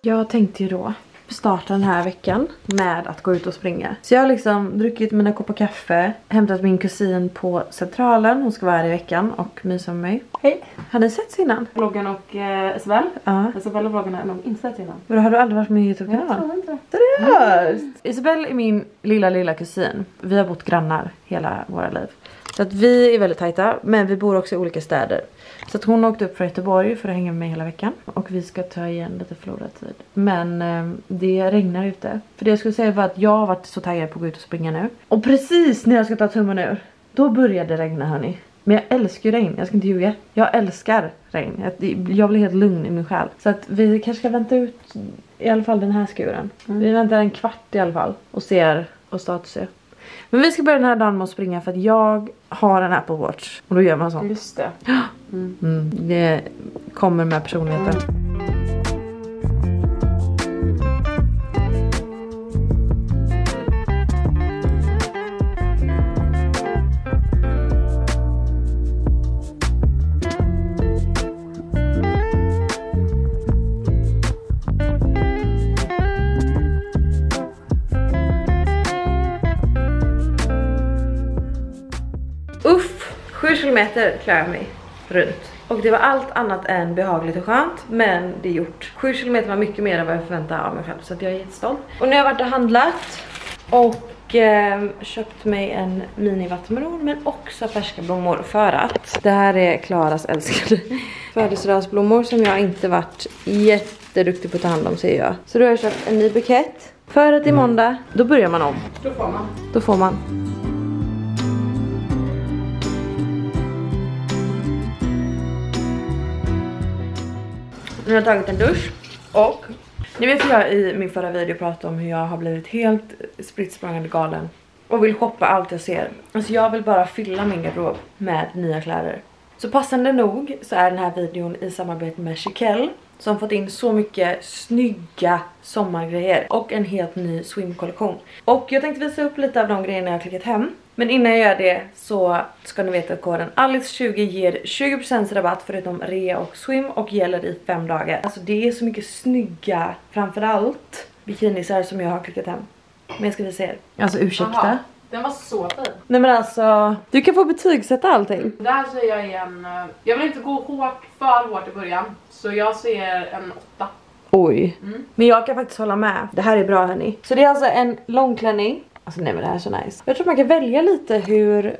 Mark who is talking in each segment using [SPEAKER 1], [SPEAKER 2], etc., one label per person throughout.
[SPEAKER 1] Jag tänkte ju då starta den här veckan med att gå ut och springa. Så jag har liksom druckit mina koppar kaffe, hämtat min kusin på Centralen. Hon ska vara här i veckan och mysa med mig. Hej! Har ni sett innan?
[SPEAKER 2] Vloggen och Isabel?
[SPEAKER 1] Ja.
[SPEAKER 2] Isabel och vloggen har nog inte sett innan.
[SPEAKER 1] Men har du aldrig varit med i YouTube-kanal?
[SPEAKER 2] Jag tror inte.
[SPEAKER 1] Seriöst? Isabel är min lilla kusin. Vi har bott grannar hela våra liv. Så att vi är väldigt tajta, men vi bor också i olika städer. Så att hon åkte upp från Göteborg för att hänga med mig hela veckan. Och vi ska ta igen lite förlorad tid. Men det regnar ute. För det jag skulle säga var att jag har varit så taggad på att gå ut och springa nu. Och precis när jag ska ta tummen ur, då började det regna, hörni. Men jag älskar ju regn, jag ska inte ljuga. Jag älskar regn. Jag blir helt lugn i min själ. Så att vi kanske ska vänta ut i alla fall den här skuren. Vi väntar en kvart i alla fall och ser och statusar. Men vi ska börja den här dagen med att springa för att jag har en Apple Watch. Och då gör man så.
[SPEAKER 2] Just det.
[SPEAKER 1] Det kommer med personligheten. Uff, 7 kilometer klarar jag mig runt. Och det var allt annat än behagligt och skönt, men det är gjort. 7 kilometer var mycket mer än vad jag förväntade av mig själv, så att jag är jättestolt. Och nu har jag varit och handlat och köpt mig en mini-vattenmelon, men också färska blommor för att det här är Klaras älskade födelsedagsblommor som jag inte varit jätteduktig på att ta hand om, säger jag. Så då har jag köpt en ny bukett för att i måndag, då börjar man om. Då får man. Nu har jag tagit en dusch och ni vet att jag i min förra video pratade om hur jag har blivit helt spritt galen och vill shoppa allt jag ser. Alltså jag vill bara fylla min garderob med nya kläder. Så passande nog så är den här videon i samarbete med Chiquelle som fått in så mycket snygga sommargrejer och en helt ny swim-kollektion. Och jag tänkte visa upp lite av de grejerna jag har klickat hem. Men innan jag gör det så ska ni veta att koden Alice20 ger 20% rabatt förutom rea och swim och gäller i 5 dagar. Alltså det är så mycket snygga, framförallt bikinisar som jag har klickat hem. Men jag ska visa er. Alltså ursäkta.
[SPEAKER 2] Aha, den var så fin.
[SPEAKER 1] Nej men alltså, du kan få betygsätta allting.
[SPEAKER 2] Där säger jag igen, jag vill inte gå för hårt i början. Så jag ser en 8.
[SPEAKER 1] Oj. Men jag kan faktiskt hålla med. Det här är bra, hörni. Så det är alltså en långklänning. Alltså nej men det här är så nice. Jag tror man kan välja lite hur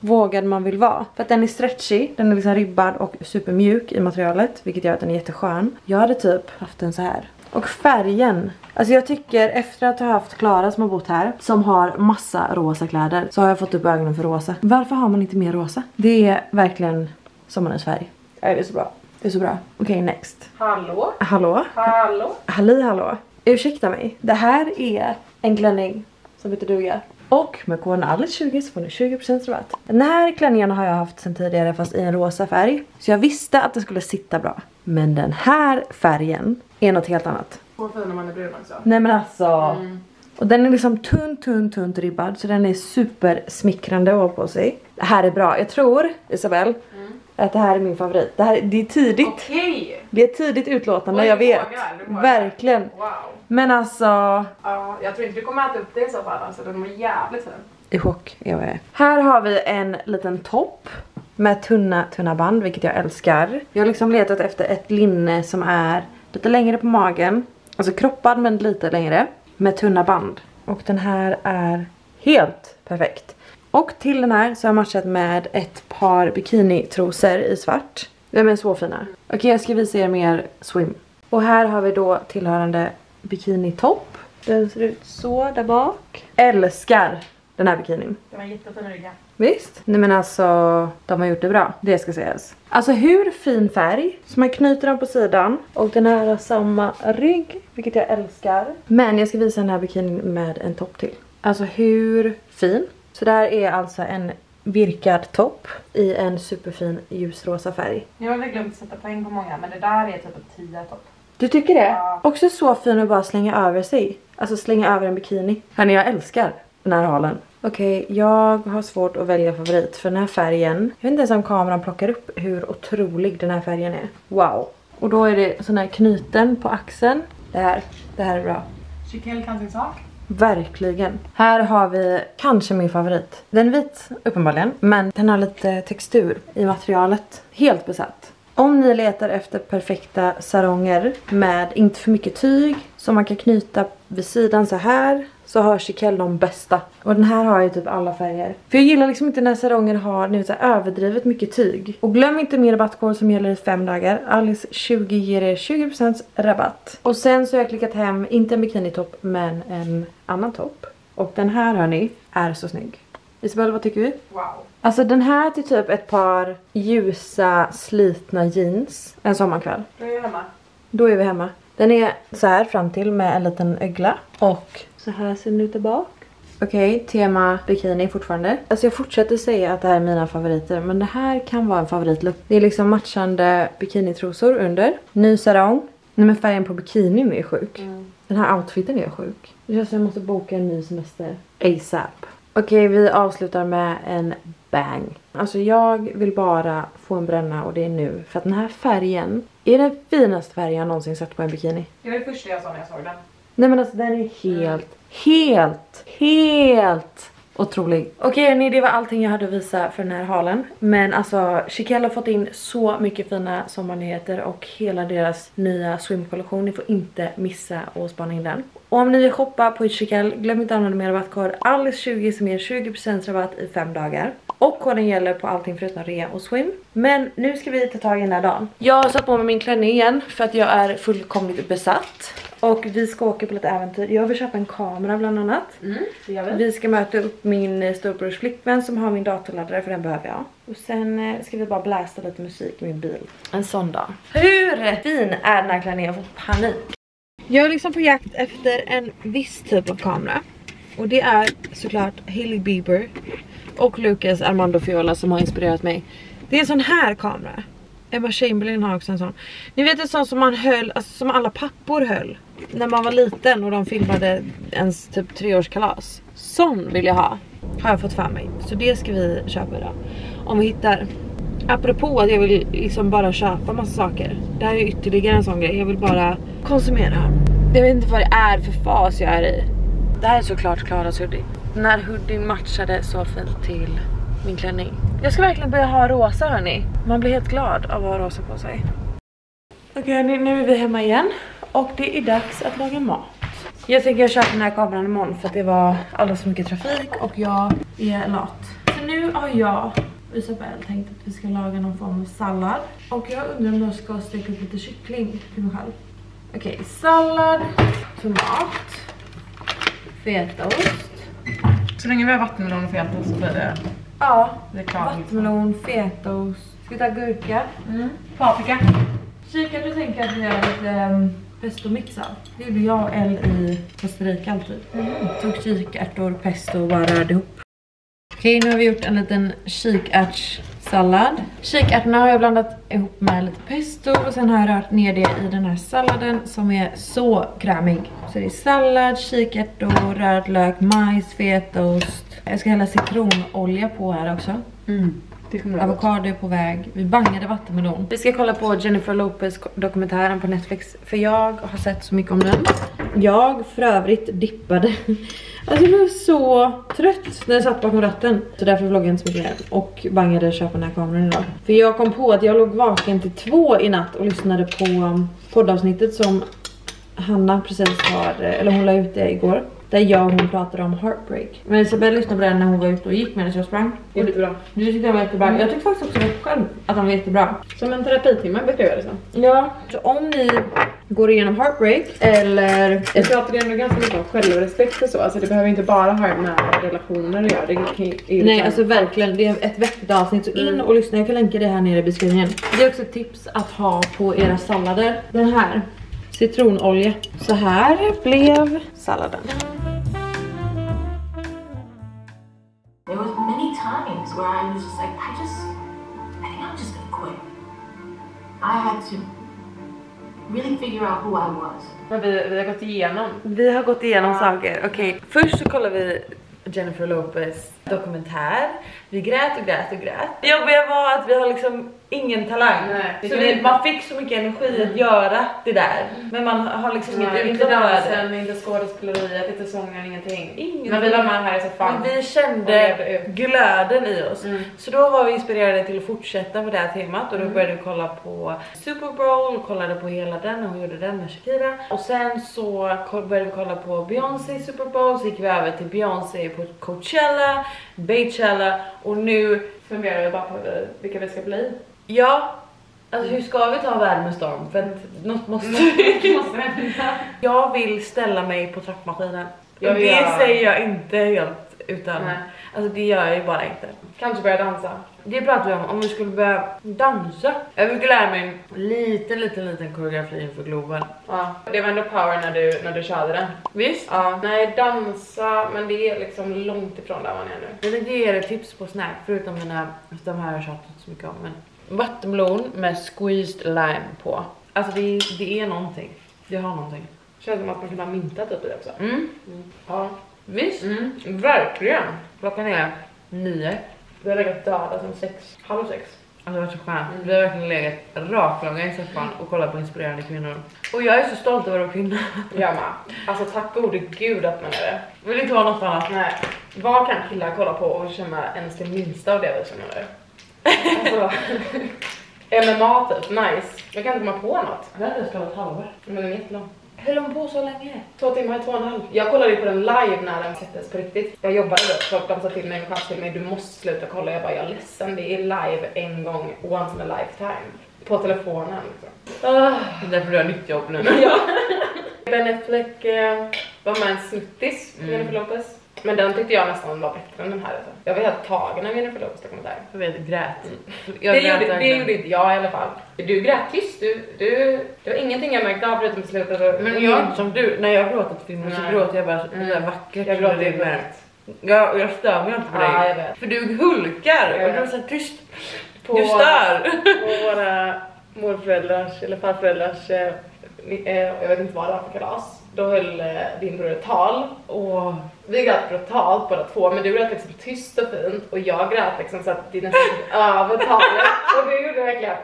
[SPEAKER 1] vågad man vill vara. För att den är stretchy, den är liksom ribbad och supermjuk i materialet. Vilket gör att den är jätteskön. Jag hade typ haft den så här. Och färgen. Alltså jag tycker efter att ha haft Klara som har bott här, som har massa rosa kläder, så har jag fått upp ögonen för rosa. Varför har man inte mer rosa? Det är verkligen sommarens färg. Ja, det är så bra. Det är så bra. Okej, next.
[SPEAKER 2] Hallå?
[SPEAKER 1] Hallå?
[SPEAKER 2] Hallå?
[SPEAKER 1] Hallå? Ursäkta mig. Det här är en klänning som heter duga. Och med koden Alice20 så får ni 20% rabatt. Den här klänningen har jag haft sedan tidigare fast i en rosa färg. Så jag visste att det skulle sitta bra. Men den här färgen är något helt annat.
[SPEAKER 2] Så fin när man är brun också.
[SPEAKER 1] Nej men alltså. Och den är liksom tunt ribbad. Så den är super smickrande att ha på sig. Det här är bra. Jag tror, Isabel, att det här är min favorit. Det är tidigt.
[SPEAKER 2] Okej.
[SPEAKER 1] Det är tidigt utlåtande, oj, jag vet. Du vågar. Verkligen.
[SPEAKER 2] Wow.
[SPEAKER 1] Men alltså.
[SPEAKER 2] Ja, jag tror inte du kommer äta upp det i så fall. Alltså den var jävligt fin.
[SPEAKER 1] I chock, jag är. Här har vi en liten topp med tunna band, vilket jag älskar. Jag har liksom letat efter ett linne som är lite längre på magen. Alltså kroppad men lite längre. Med tunna band. Och den här är helt perfekt. Och till den här så har jag matchat med ett par bikinitrosor i svart. De är så fina. Okej, jag ska visa er mer swim. Och här har vi då tillhörande bikinitopp. Den ser ut så där bak. Älskar den här bikinin.
[SPEAKER 2] Den var jättefin rygg.
[SPEAKER 1] Visst? Nej men alltså, de har gjort det bra. Det ska sägas. Alltså hur fin färg. Så man knyter den på sidan. Och den här har samma rygg. Vilket jag älskar. Men jag ska visa den här bikinin med en topp till. Alltså hur fin. Så där är alltså en virkad topp i en superfin ljusrosa färg.
[SPEAKER 2] Jag har väl glömt sätta poäng på många. Men det där är typ en 10 topp.
[SPEAKER 1] Du tycker det?
[SPEAKER 2] Ja.
[SPEAKER 1] Också så fin att bara slänga över sig. Alltså slänga över en bikini. Hörni, jag älskar den här halen. Okej, jag har svårt att välja favorit för den här färgen. Jag vet inte ens om kameran plockar upp hur otrolig den här färgen är. Wow. Och då är det sån här knyten på axeln. Det här är bra.
[SPEAKER 2] Chiquelle kan sin sak.
[SPEAKER 1] Verkligen. Här har vi kanske min favorit. Den är vit uppenbarligen, men den har lite textur i materialet. Helt besatt. Om ni letar efter perfekta saronger med inte för mycket tyg som man kan knyta vid sidan så här, så har Chiquelle de bästa. Och den här har ju typ alla färger. För jag gillar liksom inte när saronger har nu så här överdrivet mycket tyg. Och glöm inte min rabattkod som gäller i 5 dagar. Alice 20 ger er 20% rabatt. Och sen så har jag klickat hem, inte en bikinitopp men en annan topp. Och den här hörni är så snygg. Isabel, vad tycker vi?
[SPEAKER 2] Wow.
[SPEAKER 1] Alltså den här till typ ett par ljusa slitna jeans en sommarkväll. Då är vi hemma. Den är så här fram till med en liten ögla. Och så här ser den ut där bak. Okej, tema bikini fortfarande. Alltså jag fortsätter säga att det här är mina favoriter. Men det här kan vara en favoritlook. Det är liksom matchande bikinitrosor under. Ny sarong. Nej men färgen på bikinin är sjuk. Den här outfiten är sjuk. Det känns som jag måste boka en ny semester. ASAP. Okej, vi avslutar med en bang. Alltså jag vill bara få en bränna och det är nu. För att den här färgen är den finaste färgen jag någonsin sett på en bikini.
[SPEAKER 2] Det var det första jag sa när jag såg den.
[SPEAKER 1] Nej men alltså den är helt otrolig. Okej hörni, det var allting jag hade att visa för den här halen. Men alltså Chiquelle har fått in så mycket fina sommarnyheter och hela deras nya swimkollektion. Ni får inte missa att spana in den. Och om ni vill shoppa på Chiquelle, glöm inte att använda min rabattkod Alice20 som ger 20% rabatt i 5 dagar. Och koden gäller på allting förutom rea och swim. Men nu ska vi ta tag i den här dagen. Jag har satt på mig min klänning igen för att jag är fullkomligt besatt. Och vi ska åka på lite äventyr. Jag vill köpa en kamera bland annat.
[SPEAKER 2] Det gör vi.
[SPEAKER 1] Vi ska möta upp min storbrors flickvän som har min datorladdare, för den behöver jag. Och sen ska vi bara blästa lite musik i min bil. En sån dag. Hur fin är den här klänningen? Jag får panik. Jag är liksom på jakt efter en viss typ av kamera. Och det är såklart Hailey Bieber och Lucas Armando Fiola som har inspirerat mig. Det är en sån här kamera. Emma Chamberlain har också en sån. Ni vet en sån som man höll, alltså som alla pappor höll när man var liten och de filmade ens typ 3-årskalas. Sån vill jag ha. Har jag fått för mig. Så det ska vi köpa idag. Om vi hittar. Apropå att jag vill liksom bara köpa massa saker. Det här är ytterligare en sån grej. Jag vill bara konsumera. Jag vet inte vad det är för fas jag är i. Det här är såklart Klaras hoodie. Den här hoodien matchade så fint till min klänning. Jag ska verkligen börja ha rosa hörni. Man blir helt glad av att ha rosa på sig. Okej, nu är vi hemma igen. Och det är dags att laga mat. Jag tänker jag köper den här kameran imorgon för att det var alldeles så mycket trafik och jag är lat. Så nu har jag och Isabel tänkt att vi ska laga någon form av sallad. Och jag undrar om jag ska steka upp lite kyckling till mig själv. Okej, sallad, tomat, fetaost.
[SPEAKER 2] Så länge vi har vattenmelon och fetaost så blir det...
[SPEAKER 1] Ja,
[SPEAKER 2] det är klart.
[SPEAKER 1] vattenmelon, fetaost. Ska vi ta gurka?
[SPEAKER 2] Paprika.
[SPEAKER 1] Kika, du tänker att vi gör lite pesto mixad. Det gjorde jag och Elle i Costa Rica alltid. Tog kikärtor, pesto och bara rörde ihop. Okej, nu har vi gjort en liten kikärtssallad. Kikärtorna har jag blandat ihop med lite pesto och sen har jag rört ner det i den här salladen som är så krämig. Så det är sallad, kikärtor, röd lök, majs, fetaost. Jag ska hälla citronolja på här också. Avokado är på väg. Vi bangade vattenmelon. Vi ska kolla på Jennifer Lopez dokumentären på Netflix. För jag har sett så mycket om den. Jag för övrigt dippade. Alltså jag blev så trött när jag satt bakom ratten. Så därför vloggade jag inte så mycket. Och bangade köpa den här kameran idag. För jag kom på att jag låg vaken till 2 i natt och lyssnade på poddavsnittet som Hanna precis har, eller hon la ut det igår. Där jag och hon pratade om heartbreak. Men Isabel lyssnade på den när hon var ute och gick medan jag sprang.
[SPEAKER 2] Det är jättebra.
[SPEAKER 1] Du tyckte den var jättebra. Jag tyckte faktiskt också själv att den var jättebra.
[SPEAKER 2] Som en terapitimme beskrev jag det som.
[SPEAKER 1] Ja, så om ni går igenom heartbreak eller...
[SPEAKER 2] Jag tror att det är ändå ganska mycket om självrespekt och så. Alltså det behöver inte bara ha med relationer att göra. Det kan,
[SPEAKER 1] nej, alltså verkligen. Det är ett vettigt avsnitt. Så in och lyssna. Jag kan länka det här nere i beskrivningen. Det är också ett tips att ha på era sallader. Den här. Citronolja. Så här blev salladen.
[SPEAKER 3] There was many times where I was just like, I think I'm just gonna quit. I had to really figure out who I was.
[SPEAKER 2] Men vi har gått igenom.
[SPEAKER 1] Vi har gått igenom saker. Okej, först så kollar vi Jennifer Lopez dokumentär. Vi grät och grät och grät. Det jobbiga var att vi har liksom ingen talang.
[SPEAKER 2] Nej,
[SPEAKER 1] Så man fick så mycket energi att göra det där. Men man har liksom inget
[SPEAKER 2] inte
[SPEAKER 1] utlopp för det.
[SPEAKER 2] dansen, inte skådespeleriet, inte sången, ingenting. Men
[SPEAKER 1] vi
[SPEAKER 2] vi var med här i så fan.
[SPEAKER 1] Men vi kände glöden i oss. Så då var vi inspirerade till att fortsätta på det här temat. Och då började vi kolla på Super Bowl, kollade på hela den och hon gjorde den med Shakira. Och sen så började vi kolla på Beyoncé Super Bowl, så gick vi över till Beyoncé på Coachella, Beychella och nu
[SPEAKER 2] funderar vi bara på vilka vi ska bli.
[SPEAKER 1] Ja, alltså hur ska vi ta världen med storm? För att något måste hända. Jag vill ställa mig på trappmaskinen. Det säger jag inte helt utan, alltså det gör jag ju bara inte.
[SPEAKER 2] Kanske börja dansa.
[SPEAKER 1] Det pratar vi om vi skulle börja dansa. Jag vill lära mig en liten koreografi inför Globen.
[SPEAKER 2] Ja, det var ändå power när du körde den.
[SPEAKER 1] Visst?
[SPEAKER 2] Ja, nej dansa, men det är liksom långt ifrån där man är nu.
[SPEAKER 1] Jag tänkte ge er ett tips på snack, förutom de här har jag tjatat så mycket om. Men vattenmelon med squeezed lime på. Alltså det är någonting. Det har någonting.
[SPEAKER 2] Känns som att man kan ha mynta typ i det också.
[SPEAKER 1] Ja, visst?
[SPEAKER 2] Verkligen.
[SPEAKER 1] Klockan är 9.
[SPEAKER 2] Vi har legat döda sen 6:30.
[SPEAKER 1] Alltså det var så skönt. Vi har verkligen legat raklånga i soffan och kollat på inspirerande kvinnor. Och jag är så stolt över att kvinna.
[SPEAKER 2] Jag med. Alltså tack gode gud att man är det.
[SPEAKER 1] Vill inte ha något annat.
[SPEAKER 2] Nej. Vad kan killar kolla på och känna ens det minsta av det vi känner nu? Alltså, MMA typ, nice. Jag kan inte komma på något.
[SPEAKER 1] Jag hade spelat halvår.
[SPEAKER 2] Men den är jättelång.
[SPEAKER 1] Höll de på så länge?
[SPEAKER 2] 2 timmar, 2,5. Jag kollade ju på den live när den sättes på riktigt. Jag jobbade då, folk dansade till mig och chans till mig. Du måste sluta kolla. Jag bara, jag är ledsen. Det är live en gång, once in a lifetime. På telefonen liksom.
[SPEAKER 1] Det är därför du har nytt jobb nu.
[SPEAKER 2] Ja. Ben Affleck var med en snuttis med Jennifer Lopez. Men den tyckte jag nästan var bättre än den här. Jag var helt tagen när Jennifer Lopez kom där.
[SPEAKER 1] Jag vet, grät.
[SPEAKER 2] Det gjorde inte jag i alla fall. Du grät tyst. Du har ingenting jag märkt av förutom slutet.
[SPEAKER 1] Men jag är inte som du. När jag gråter till filmen så gråter jag bara så vackert.
[SPEAKER 2] Jag gråter inte med.
[SPEAKER 1] Jag stör mig inte på dig.
[SPEAKER 2] Jag vet.
[SPEAKER 1] För du hulkar och du är så tyst. Du stör.
[SPEAKER 2] På våra morföräldrars eller farföräldrars, jag vet inte vad det var för kalas. Då höll din bror ett tal och vi grät brutalt båda två, men du grät liksom tyst och fint och jag grät liksom så att det nästan över talet och du gjorde verkligen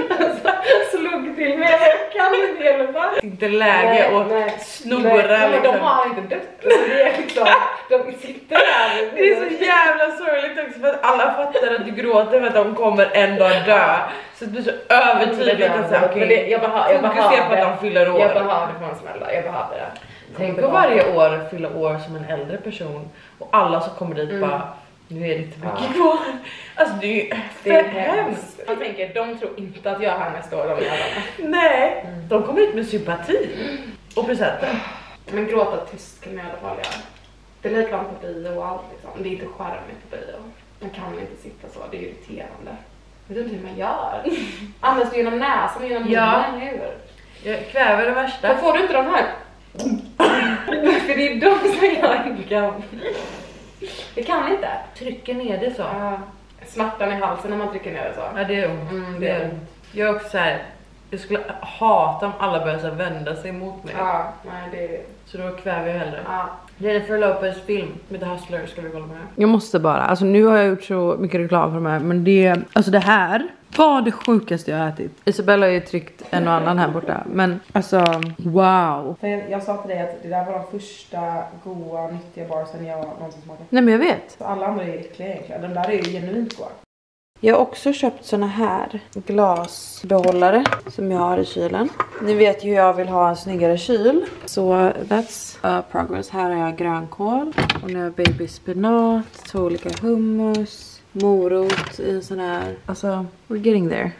[SPEAKER 2] alltså, slog till mig. Jag kan inte hjälpa.
[SPEAKER 1] Inte läge och snora
[SPEAKER 2] liksom. De har inte dött. Det är liksom, de sitter där.
[SPEAKER 1] Det är så jävla sorgligt också för att alla fattar att du gråter för att de kommer en dag dö. Så det blir så övertydligt att säga okej, jag fokuserar på att de fyller år.
[SPEAKER 2] Jag behöver få en smäll där, jag behöver det.
[SPEAKER 1] Tänk på varje år fylla år som en äldre person och alla som kommer dit bara, nu är det inte mycket kvar. Alltså det är hemskt.
[SPEAKER 2] Jag tänker, de tror inte att jag är här nästa år, de jävlarna.
[SPEAKER 1] Nej, de kommer ut med sympati och presenter.
[SPEAKER 2] Men gråta tyst kan man i alla fall göra. Det är likadant på bio och allt liksom. Det är inte charmigt på bio. Man kan inte sitta så, det är irriterande. Vet du inte hur man gör? Andas du genom näsan och genom munnen, hur?
[SPEAKER 1] Jag kväver det värsta.
[SPEAKER 2] Då får du inte de här. För det är de som jag inte kan. Det kan inte.
[SPEAKER 1] Trycker ner det så.
[SPEAKER 2] Smärtan i halsen när man trycker ner det så.
[SPEAKER 1] Ja, det är ont. Det är ont. Jag är också så här. Jag skulle hata om alla börjar så vända sig mot mig.
[SPEAKER 2] Ja, nej det.
[SPEAKER 1] Så då kväver jag hellre.
[SPEAKER 2] Ja.
[SPEAKER 1] Jennifer Lopez film med The Hustler ska vi kolla på det här. Jag måste bara, alltså nu har jag gjort så mycket reklam för de här, men det här var det sjukaste jag har ätit. Isabella har ju tryckt en och annan här borta, men alltså wow.
[SPEAKER 2] Jag sa till dig att det där var de första goda, nyttiga barsen jag någonsin smakat.
[SPEAKER 1] Nej men jag vet.
[SPEAKER 2] Så alla andra är äckliga egentligen, de där är ju genuint goda.
[SPEAKER 1] Jag har också köpt såna här glasbehållare som jag har i kylen. Ni vet ju hur jag vill ha en snyggare kyl. Så that's progress. Här har jag grönkål. Och nu har jag babyspinat, 2 olika hummus, morot i en sån här. Alltså, we're getting there.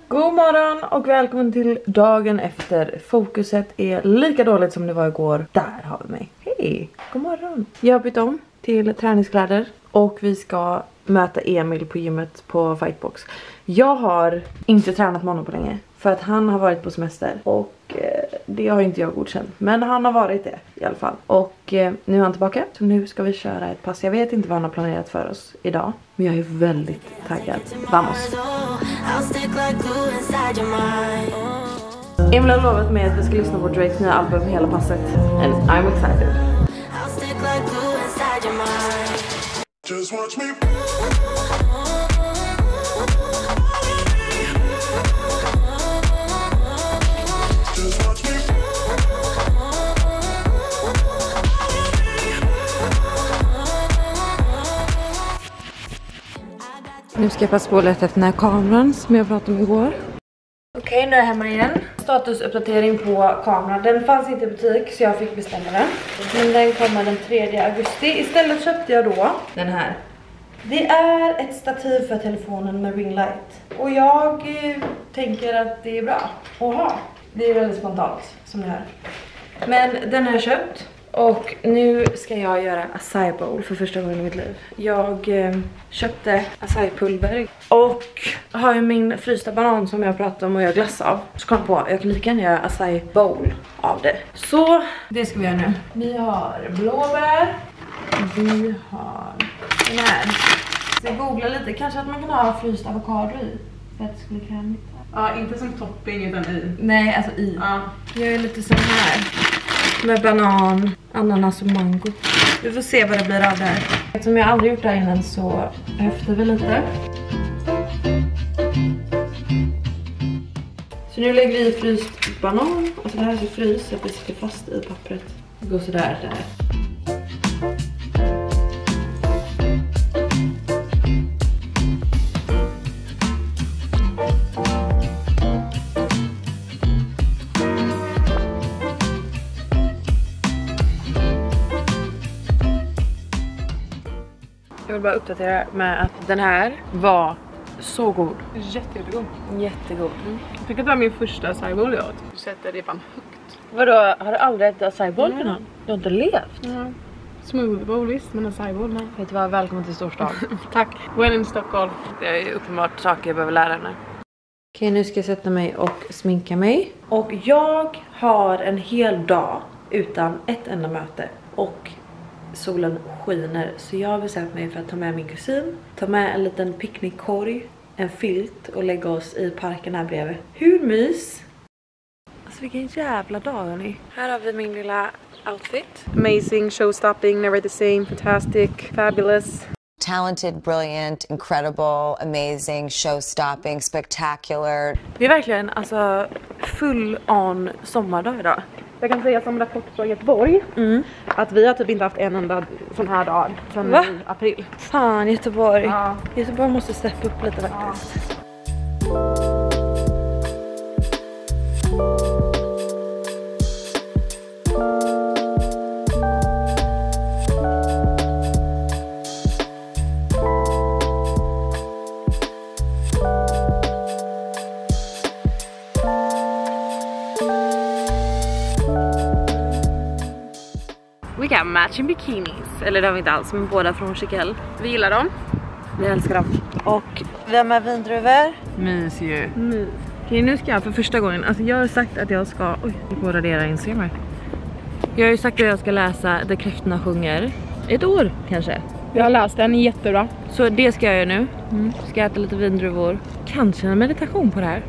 [SPEAKER 1] God morgon och välkommen till dagen efter. Fokuset är lika dåligt som det var igår. Där har vi mig. Hej, god morgon. Jag har bytt om till träningskläder. Och vi ska möta Emil på gymmet på Fightbox. Jag har inte tränat med honom på länge. För att han har varit på semester. Och det har inte jag godkänt. Men han har varit det i alla fall. Och nu är han tillbaka. Så nu ska vi köra ett pass. Jag vet inte vad han har planerat för oss idag. Men jag är väldigt taggad. Vamos! Emil har lovat mig att vi ska lyssna på Drakes nya album hela passet. And I'm excited.
[SPEAKER 4] Just watch me.
[SPEAKER 1] Nu ska jag passa på att leta efter den här kameran som jag pratade om igår. Okej, nu är jag hemma igen. Statusuppdatering på kameran. Den fanns inte i butik så jag fick bestämma den. Men den kommer den 3 augusti. Istället köpte jag då den här. Det är ett stativ för telefonen med ring light. Och jag tänker att det är bra att ha. Det är väldigt spontant som det här. Men den har jag köpt. Och nu ska jag göra acai bowl för första gången i mitt liv. Jag köpte acai pulver och har ju min frysta banan som jag pratade om och jag glass av. Så kom på, jag kan lika gärna göra acai bowl av det. Så det ska vi göra nu. Vi har blåbär. Vi har den här. Så jag googlar lite, kanske att man kan ha fryst avokado i. För att det skulle krämigt.
[SPEAKER 2] Ja, inte som topping utan i.
[SPEAKER 1] Nej, alltså i. Ja. Jag är lite sån här. Med banan, ananas och mango. Vi får se vad det blir av det här. Eftersom jag aldrig gjort det här innan så höftar vi lite. Så nu lägger vi i fryst banan. Alltså det här är så fryst så att det sitter fast i pappret. Det går sådär där. Jag vill bara uppdatera med att den här var så god.
[SPEAKER 2] Jättegod.
[SPEAKER 1] Jättegod.
[SPEAKER 2] Jag tycker att det var min första acai bowl jag åt. Du sätter det fan högt.
[SPEAKER 1] Vadå? Har du aldrig ätit acai bowl för någon? Du har inte levt?
[SPEAKER 2] Ja. Smooth bowl visst, men acai bowl nej.
[SPEAKER 1] Vet du vad? Välkommen till storstad.
[SPEAKER 2] Tack. When in Stockholm.
[SPEAKER 1] Det är ju uppenbart saker jag behöver lära mig. Okej, nu ska jag sätta mig och sminka mig. Och jag har en hel dag utan ett enda möte. Och solen skiner. Så jag har bestämt mig för att ta med min kusin. Ta med en liten picknickkorg. En filt och lägga oss i parken här bredvid. Hur mys? Alltså vilken jävla dag hörni. Här har vi min lilla outfit.
[SPEAKER 2] Amazing, showstopping, never the same, fantastic, fabulous.
[SPEAKER 4] Talented, brilliant, incredible, amazing, show-stopping, spectacular.
[SPEAKER 1] Det är verkligen alltså full on sommardag idag.
[SPEAKER 2] Jag kan säga som rapport från Göteborg att vi har typ inte haft en enda sån här dag sedan i april.
[SPEAKER 1] Fan Göteborg.
[SPEAKER 2] Ja.
[SPEAKER 1] Göteborg måste steppa upp lite faktiskt.
[SPEAKER 2] We got matching bikinis.
[SPEAKER 1] Eller det har vi inte alls, men båda från Chiquel.
[SPEAKER 2] Vi gillar dem.
[SPEAKER 1] Vi älskar dem. Och vi har med vindruvor.
[SPEAKER 2] Mys ju.
[SPEAKER 1] Okej, nu ska jag för första gången, alltså jag har sagt att jag ska, jag får radera Instagram här. Jag har ju sagt att jag ska läsa Där kräftorna sjunger. Ett år kanske.
[SPEAKER 2] Jag har läst den, jättebra.
[SPEAKER 1] Så det ska jag göra nu. Ska äta lite vindruvor. Kanske en meditation på det här.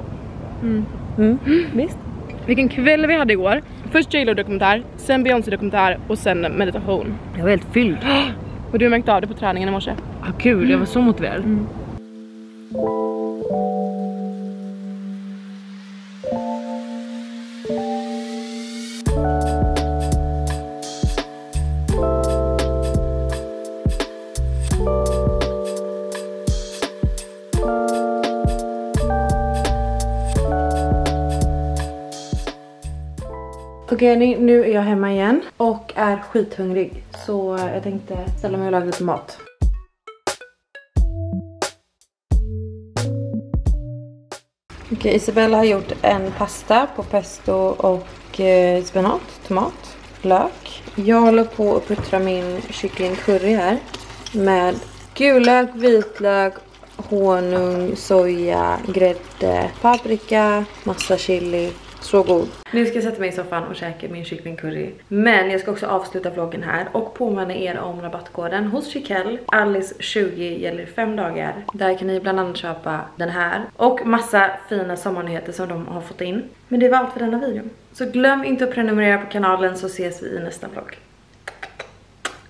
[SPEAKER 1] Visst?
[SPEAKER 2] Vilken kväll vi hade igår. Först J.Lo-dokumentär, sen Beyoncé-dokumentär och sen meditation.
[SPEAKER 1] Jag var helt fylld.
[SPEAKER 2] Och du märkte av det på träningen i morse.
[SPEAKER 1] Kul, jag var så motiverad. Okej, nu är jag hemma igen och är skithungrig. Så jag tänkte ställa mig och laga lite mat. Okej, Isabella har gjort en pasta på pesto och spenat, tomat, lök. Jag håller på att puttra min kycklingcurry här med gulök, vitlök, honung, soja, grädde, paprika, massa chili. Så god. Nu ska jag sätta mig i soffan och käka min kycklingcurry. Men jag ska också avsluta vloggen här och påminna er om rabattkoden hos Chiquel. Alice20 gäller 5 dagar. Där kan ni bland annat köpa den här och massa fina sommarnyheter som de har fått in. Men det var allt för denna video. Så glöm inte att prenumerera på kanalen så ses vi i nästa vlogg.